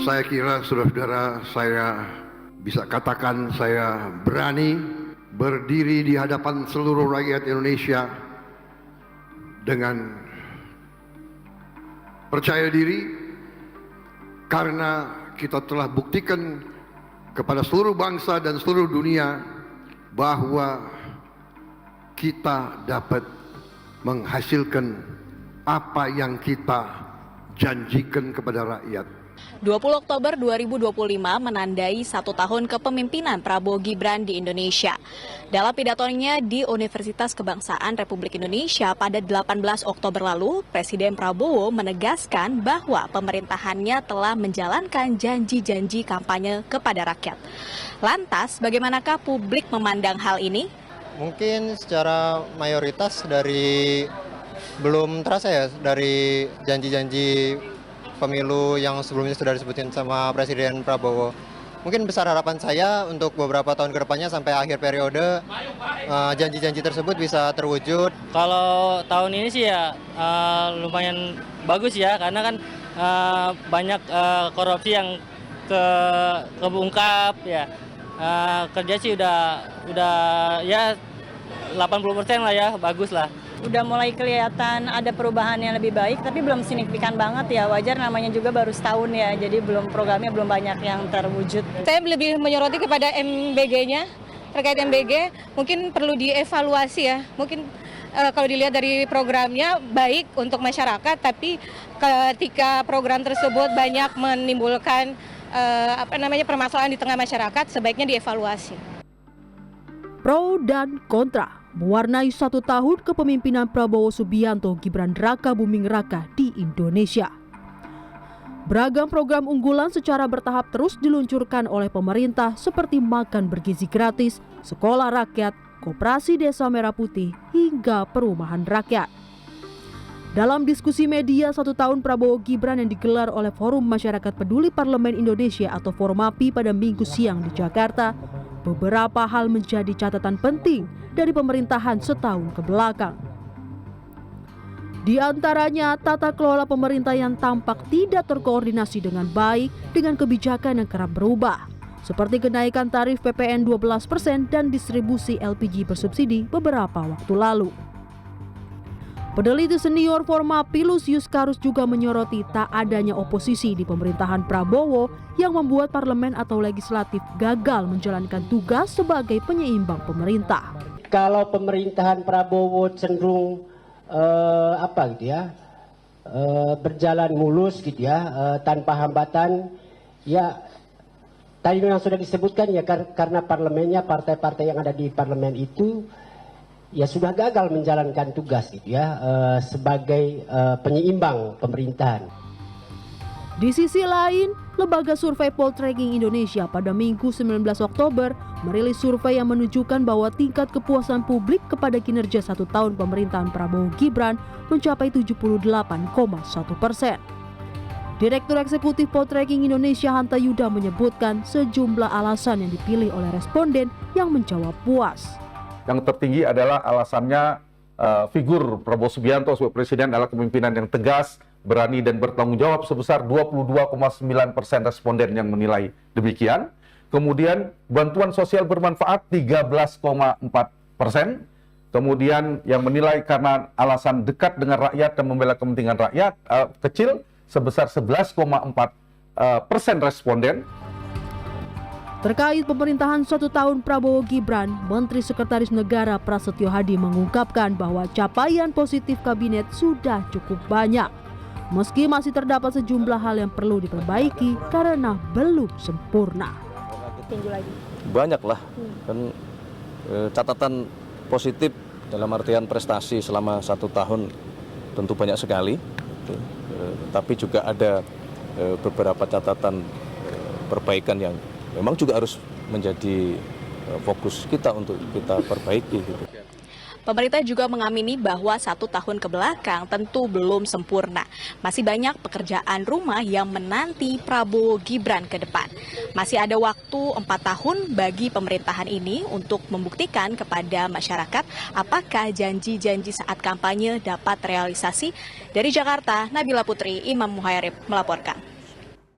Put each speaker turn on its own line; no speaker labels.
Saya kira saudara-saudara, saya bisa katakan saya berani berdiri di hadapan seluruh rakyat Indonesia dengan percaya diri karena kita telah buktikan kepada seluruh bangsa dan seluruh dunia bahwa kita dapat menghasilkan apa yang kita janjikan kepada rakyat.
20 Oktober 2025 menandai 1 tahun kepemimpinan Prabowo Gibran di Indonesia. Dalam pidatonya di Universitas Kebangsaan Republik Indonesia pada 18 Oktober lalu, Presiden Prabowo menegaskan bahwa pemerintahannya telah menjalankan janji-janji kampanye kepada rakyat. Lantas, bagaimanakah publik memandang hal ini?
Mungkin secara mayoritas belum terasa ya dari janji-janji pemilu yang sebelumnya sudah disebutin sama Presiden Prabowo. Mungkin besar harapan saya untuk beberapa tahun ke depannya sampai akhir periode janji-janji tersebut bisa terwujud.
Kalau tahun ini sih ya lumayan bagus ya, karena kan banyak korupsi yang kebungkap ya. Kerja sih udah ya 80% lah ya, bagus lah.
Udah mulai kelihatan ada perubahan yang lebih baik, tapi belum signifikan banget ya. Wajar, namanya juga baru setahun ya, jadi programnya belum banyak yang terwujud.
Saya lebih menyoroti kepada MBG-nya, terkait MBG mungkin perlu dievaluasi ya. Mungkin kalau dilihat dari programnya baik untuk masyarakat, tapi ketika program tersebut banyak menimbulkan permasalahan di tengah masyarakat, sebaiknya dievaluasi.
Pro dan kontra mewarnai 1 tahun kepemimpinan Prabowo Subianto Gibran Raka Buming Raka di Indonesia. Beragam program unggulan secara bertahap terus diluncurkan oleh pemerintah seperti makan bergizi gratis, sekolah rakyat, koperasi desa merah putih, hingga perumahan rakyat. Dalam diskusi media 1 tahun Prabowo Gibran yang digelar oleh Forum Masyarakat Peduli Parlemen Indonesia atau Formapi pada Minggu siang di Jakarta, beberapa hal menjadi catatan penting dari pemerintahan setahun ke belakang. Di antaranya, tata kelola pemerintah yang tampak tidak terkoordinasi dengan baik dengan kebijakan yang kerap berubah, seperti kenaikan tarif PPN 12% dan distribusi LPG bersubsidi beberapa waktu lalu. Peneliti senior Formapi Lusius Karus juga menyoroti tak adanya oposisi di pemerintahan Prabowo yang membuat parlemen atau legislatif gagal menjalankan tugas sebagai penyeimbang pemerintah.
Kalau pemerintahan Prabowo cenderung berjalan mulus gitu ya, tanpa hambatan, ya tadi yang sudah disebutkan ya, karena parlemennya, partai-partai yang ada di parlemen itu ya sudah gagal menjalankan tugas gitu ya, sebagai penyeimbang pemerintahan.
Di sisi lain, lembaga survei Poltreking Indonesia pada Minggu 19 Oktober merilis survei yang menunjukkan bahwa tingkat kepuasan publik kepada kinerja 1 tahun pemerintahan Prabowo Gibran mencapai 78,1%. Direktur Eksekutif Poltreking Indonesia Hanta Yuda menyebutkan sejumlah alasan yang dipilih oleh responden yang menjawab puas.
Yang tertinggi adalah alasannya figur Prabowo Subianto sebagai presiden adalah kepemimpinan yang tegas, berani dan bertanggung jawab sebesar 22,9% responden yang menilai demikian. Kemudian bantuan sosial bermanfaat 13,4%. Kemudian yang menilai karena alasan dekat dengan rakyat dan membela kepentingan rakyat kecil sebesar 11,4% responden.
Terkait pemerintahan 1 tahun Prabowo Gibran, Menteri Sekretaris Negara Prasetyo Hadi mengungkapkan bahwa capaian positif kabinet sudah cukup banyak. Meski masih terdapat sejumlah hal yang perlu diperbaiki karena belum sempurna.
Banyaklah kan catatan positif dalam artian prestasi selama 1 tahun tentu banyak sekali, tapi juga ada beberapa catatan perbaikan yang memang juga harus menjadi fokus kita untuk kita perbaiki gitu.
Pemerintah juga mengamini bahwa 1 tahun kebelakang tentu belum sempurna. Masih banyak pekerjaan rumah yang menanti Prabowo Gibran ke depan. Masih ada waktu 4 tahun bagi pemerintahan ini untuk membuktikan kepada masyarakat apakah janji-janji saat kampanye dapat realisasi. Dari Jakarta, Nabila Putri, Imam Muhairib melaporkan.